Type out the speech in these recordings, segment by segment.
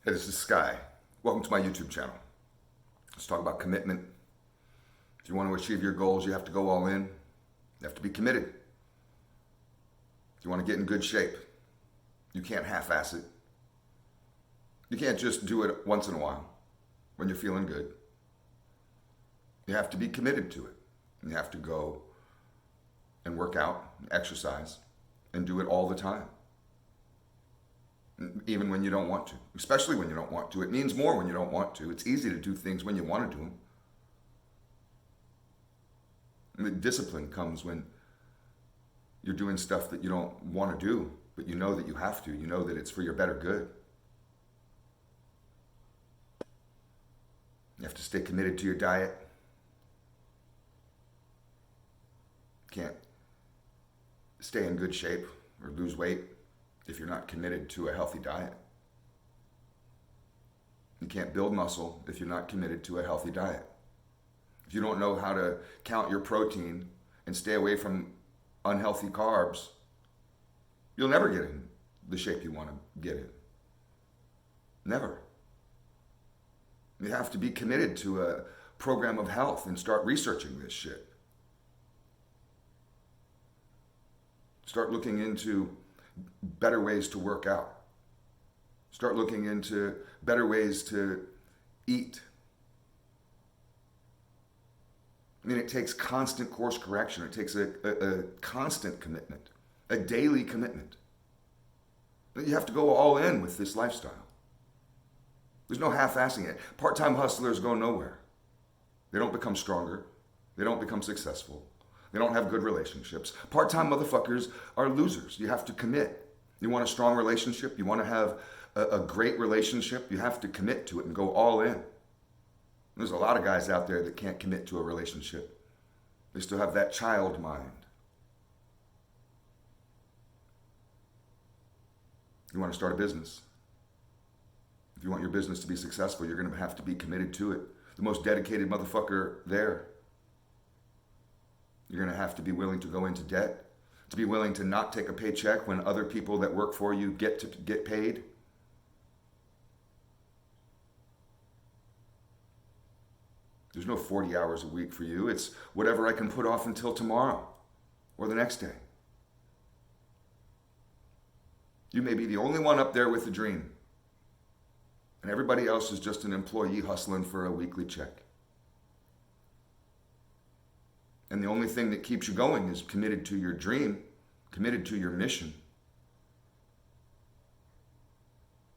Hey, this is Sky. Welcome to my YouTube channel. Let's talk about commitment. If you want to achieve your goals, you have to go all in. You have to be committed. If you want to get in good shape, you can't half-ass it. You can't just do it once in a while when you're feeling good. You have to be committed to it. You have to go and work out, exercise, and do it all the time. Even when you don't want to, especially when you don't want to. It means more when you don't want to. It's easy to do things when you want to do them. And the discipline comes when you're doing stuff that you don't want to do, but you know that you have to. You know that it's for your better good. You have to stay committed to your diet. You can't stay in good shape or lose weight if you're not committed to a healthy diet. You can't build muscle if you're not committed to a healthy diet. If you don't know how to count your protein and stay away from unhealthy carbs, you'll never get in the shape you want to get in. Never. You have to be committed to a program of health and start researching this shit. Start looking into better ways to work out. Start looking into better ways to eat. I mean, it takes constant course correction. It takes a constant commitment, a daily commitment. You have to go all in with this lifestyle. There's no half-assing it. Part-time hustlers go nowhere. They don't become stronger. They don't become successful. They don't have good relationships. Part-time motherfuckers are losers. You have to commit. You want a strong relationship? You want to have a great relationship? You have to commit to it and go all in. There's a lot of guys out there that can't commit to a relationship. They still have that child mind. You want to start a business. If you want your business to be successful, you're going to have to be committed to it. The most dedicated motherfucker there. You're going to have to be willing to go into debt, to be willing to not take a paycheck when other people that work for you get paid. There's no 40 hours a week for you. It's whatever I can put off until tomorrow or the next day. You may be the only one up there with a dream, and everybody else is just an employee hustling for a weekly check. And the only thing that keeps you going is committed to your dream, committed to your mission.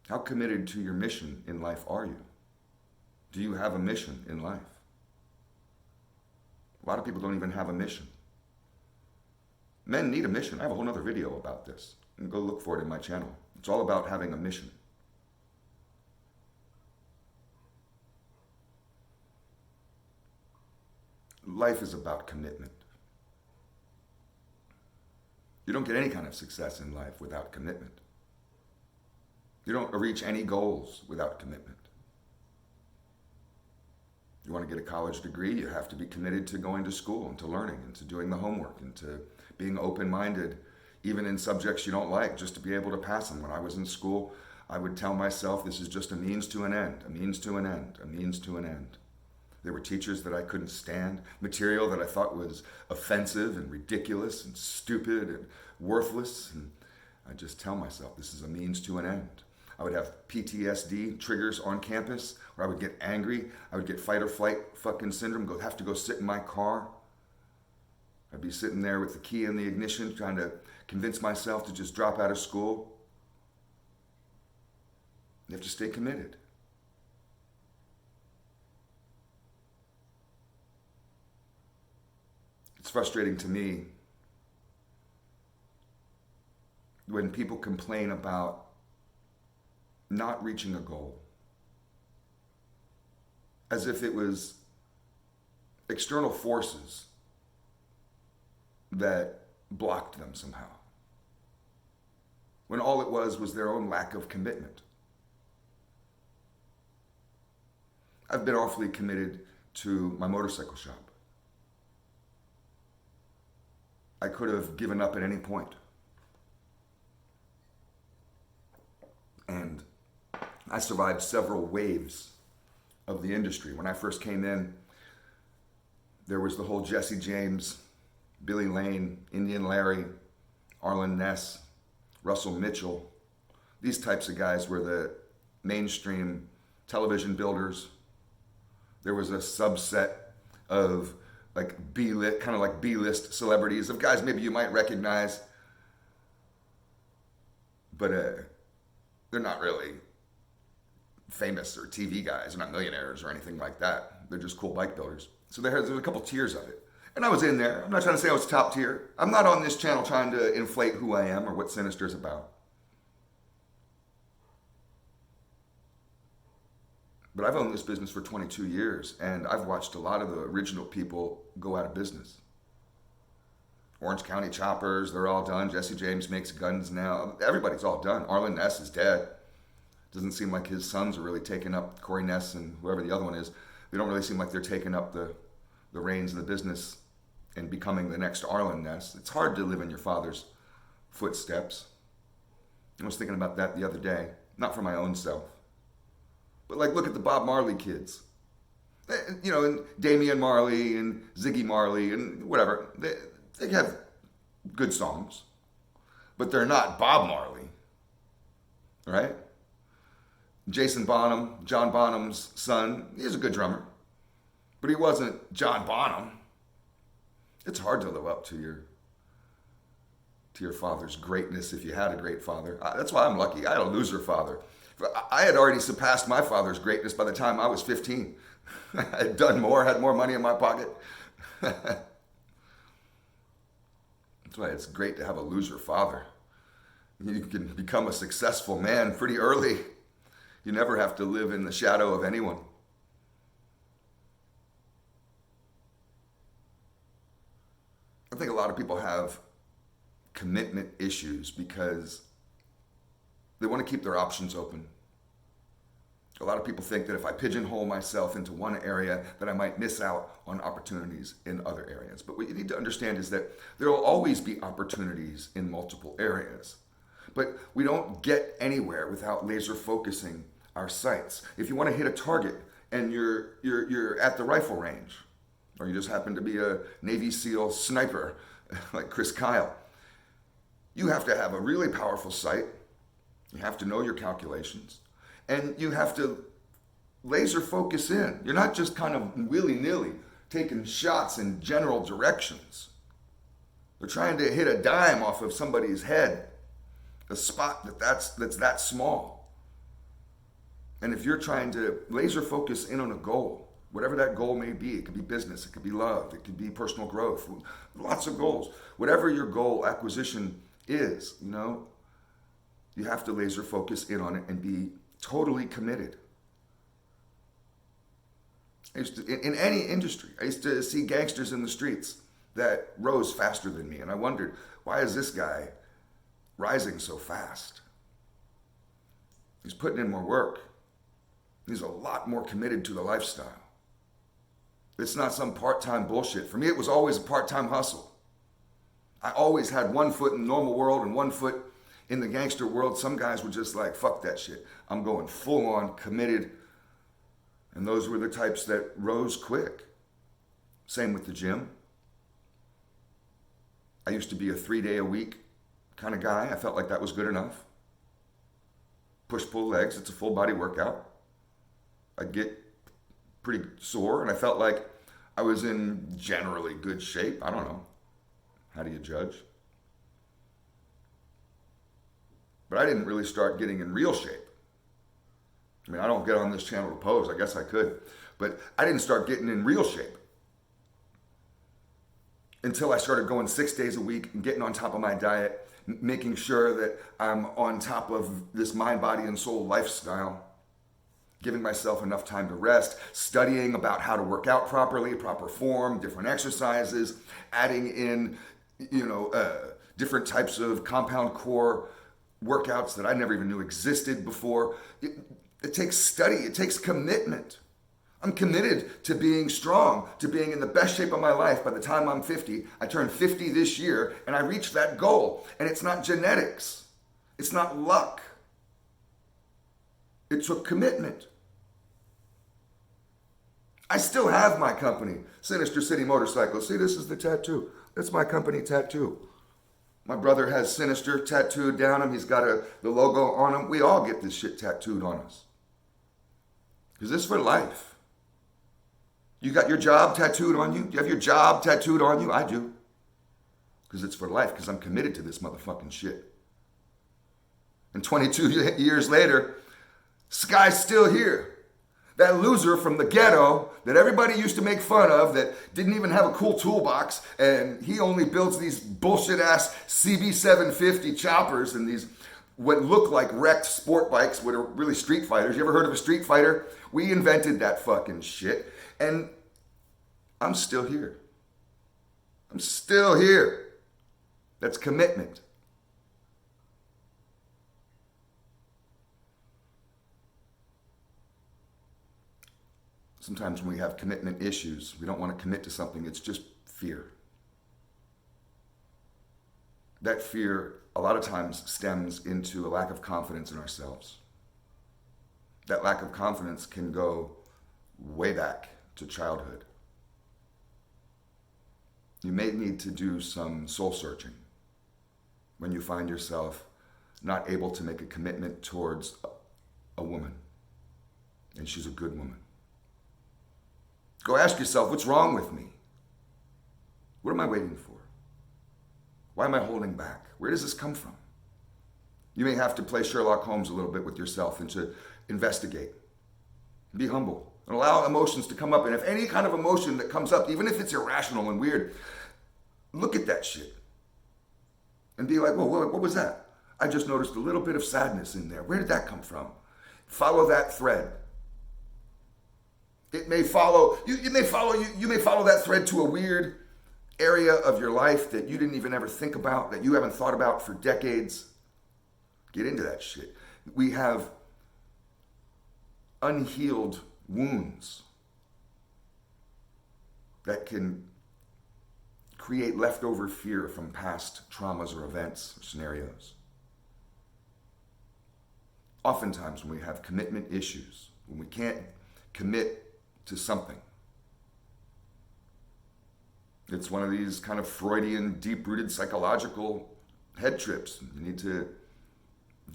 How committed to your mission in life are you? Do you have a mission in life? A lot of people don't even have a mission. Men need a mission. I have a whole other video about this. You can go look for it in my channel. It's all about having a mission. Life is about commitment. You don't get any kind of success in life without commitment. You don't reach any goals without commitment. You want to get a college degree, you have to be committed to going to school and to learning and to doing the homework and to being open-minded, even in subjects you don't like, just to be able to pass them. When I was in school, I would tell myself this is just a means to an end, a means to an end, a means to an end. There were teachers that I couldn't stand, material that I thought was offensive and ridiculous and stupid and worthless. And I just tell myself this is a means to an end. I would have PTSD triggers on campus where I would get angry. I would get fight or flight fucking syndrome, have to go sit in my car. I'd be sitting there with the key in the ignition trying to convince myself to just drop out of school. You have to stay committed. It's frustrating to me when people complain about not reaching a goal as if it was external forces that blocked them somehow, when all it was their own lack of commitment. I've been awfully committed to my motorcycle shop. I could have given up at any point. And I survived several waves of the industry. When I first came in, there was the whole Jesse James, Billy Lane, Indian Larry, Arlen Ness, Russell Mitchell. These types of guys were the mainstream television builders. There was a subset of like B-list, kind of like B-list celebrities, of guys maybe you might recognize, but they're not really famous or TV guys. They're not millionaires or anything like that. They're just cool bike builders. So there's a couple tiers of it. And I was in there. I'm not trying to say I was top tier. I'm not on this channel trying to inflate who I am or what Sinister is about. But I've owned this business for 22 years, and I've watched a lot of the original people go out of business. Orange County Choppers, they're all done. Jesse James makes guns now. Everybody's all done. Arlen Ness is dead. Doesn't seem like his sons are really taking up, Corey Ness and whoever the other one is, they don't really seem like they're taking up the reins of the business and becoming the next Arlen Ness. It's hard to live in your father's footsteps. I was thinking about that the other day, not for my own self. But like, look at the Bob Marley kids. You know, and Damian Marley and Ziggy Marley and whatever. They have good songs, but they're not Bob Marley, right? Jason Bonham, John Bonham's son, he's a good drummer, but he wasn't John Bonham. It's hard to live up to your father's greatness if you had a great father. That's why I'm lucky. I had a loser father. I had already surpassed my father's greatness by the time I was 15. I had done more, had more money in my pocket. That's why it's great to have a loser father. You can become a successful man pretty early. You never have to live in the shadow of anyone. I think a lot of people have commitment issues because they want to keep their options open. A lot of people think that if I pigeonhole myself into one area, that I might miss out on opportunities in other areas. But what you need to understand is that there will always be opportunities in multiple areas. But we don't get anywhere without laser focusing our sights. If you want to hit a target and you're at the rifle range, or you just happen to be a Navy SEAL sniper like Chris Kyle, you have to have a really powerful sight. You have to know your calculations. And you have to laser focus in. You're not just kind of willy-nilly taking shots in general directions. They're trying to hit a dime off of somebody's head, a spot that's that small. And if you're trying to laser focus in on a goal, whatever that goal may be, it could be business, it could be love, it could be personal growth, lots of goals. Whatever your goal acquisition is, you have to laser focus in on it and be totally committed. In any industry, I used to see gangsters in the streets that rose faster than me. And I wondered, why is this guy rising so fast? He's putting in more work. He's a lot more committed to the lifestyle. It's not some part-time bullshit. For me, it was always a part-time hustle. I always had one foot in the normal world and one foot in the gangster world. Some guys were just like, fuck that shit. I'm going full on, committed. And those were the types that rose quick. Same with the gym. I used to be a 3-day-a-week kind of guy. I felt like that was good enough. Push-pull legs, it's a full body workout. I'd get pretty sore and I felt like I was in generally good shape. I don't know. How do you judge? But I didn't really start getting in real shape. I mean, I don't get on this channel to pose. I guess I could. But I didn't start getting in real shape until I started going 6 days a week and getting on top of my diet, making sure that I'm on top of this mind, body, and soul lifestyle, giving myself enough time to rest, studying about how to work out properly, proper form, different exercises, adding in, different types of compound core workouts that I never even knew existed before. It takes study, it takes commitment. I'm committed to being strong, to being in the best shape of my life by the time I'm 50. I turn 50 this year and I reach that goal. And it's not genetics. It's not luck. It took commitment. I still have my company, Sinister City Motorcycles. See, this is the tattoo. That's my company tattoo. My brother has Sinister tattooed down him. He's got the logo on him. We all get this shit tattooed on us. Because this is for life. You got your job tattooed on you? Do you have your job tattooed on you? I do. Because it's for life, because I'm committed to this motherfucking shit. And 22 years later, Sky's still here. That loser from the ghetto that everybody used to make fun of, that didn't even have a cool toolbox, and he only builds these bullshit ass CB750 choppers and these what look like wrecked sport bikes, what are really street fighters. You ever heard of a street fighter? We invented that fucking shit, and I'm still here. I'm still here. That's commitment. Sometimes when we have commitment issues, we don't want to commit to something. It's just fear. That fear, a lot of times, stems into a lack of confidence in ourselves. That lack of confidence can go way back to childhood. You may need to do some soul searching when you find yourself not able to make a commitment towards a woman, and she's a good woman. Go ask yourself, what's wrong with me? What am I waiting for? Why am I holding back? Where does this come from? You may have to play Sherlock Holmes a little bit with yourself and to investigate. Be humble and allow emotions to come up. And if any kind of emotion that comes up, even if it's irrational and weird, look at that shit and be like, whoa, what was that? I just noticed a little bit of sadness in there. Where did that come from? Follow that thread. It may follow, you may follow that thread to a weird area of your life that you didn't even ever think about, that you haven't thought about for decades. Get into that shit. We have unhealed wounds that can create leftover fear from past traumas or events or scenarios. Oftentimes when we have commitment issues, when we can't commit to something, it's one of these kind of Freudian, deep-rooted psychological head trips. You need to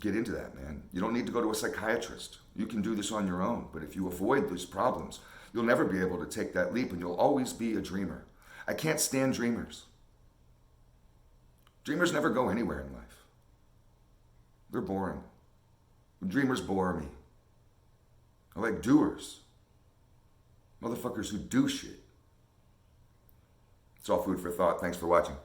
get into that, man. You don't need to go to a psychiatrist. You can do this on your own. But if you avoid these problems, you'll never be able to take that leap, and you'll always be a dreamer. I can't stand dreamers. Dreamers never go anywhere in life. They're boring. Dreamers bore me. I like doers. Motherfuckers who do shit. It's all food for thought. Thanks for watching.